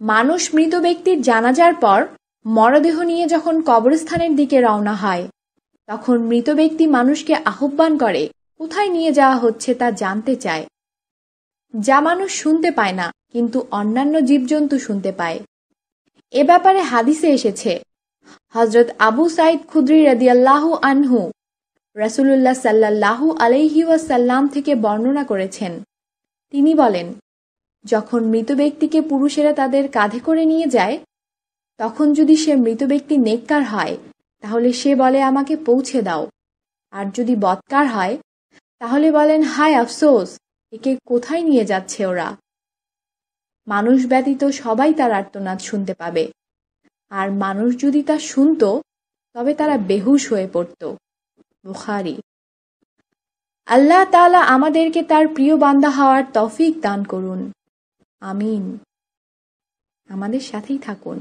মানুষ মৃত ব্যক্তির জানাজার পর মরদেহ নিয়ে যখন কবরস্থানের দিকে রওনা হয়, তখন মৃত ব্যক্তি মানুষকে আহ্বান করে কোথায় নিয়ে যাওয়া হচ্ছে তা জানতে চায়, যা মানুষ শুনতে পায় না, কিন্তু অন্যান্য জীবজন্তু শুনতে পায়। এ ব্যাপারে হাদিসে এসেছে, হযরত আবু সাঈদ খুদরি রাদিয়াল্লাহু আনহু রাসূলুল্লাহ সাল্লাল্লাহু আলাইহি ওয়াসাল্লাম থেকে বর্ণনা করেছেন। তিনি বলেন, যখন মৃত ব্যক্তিকে পুরুষেরা তাদের কাঁধে করে নিয়ে যায়, তখন যদি সে মৃত ব্যক্তি নেককার হয়, তাহলে সে বলে আমাকে পৌঁছে দাও, আর যদি বদকার হয় তাহলে বলেন হায় আফসোস, একে কোথায় নিয়ে যাচ্ছে ওরা। মানুষ ব্যতীত সবাই তার আর্তনাদ শুনতে পাবে, আর মানুষ যদি তা শুনত তবে তারা বেহুশ হয়ে পড়ত। বুখারী। আল্লাহ তাআলা আমাদেরকে তার প্রিয় বান্দা হওয়ার তৌফিক দান করুন। আমিন। আমাদের সাথেই থাকুন।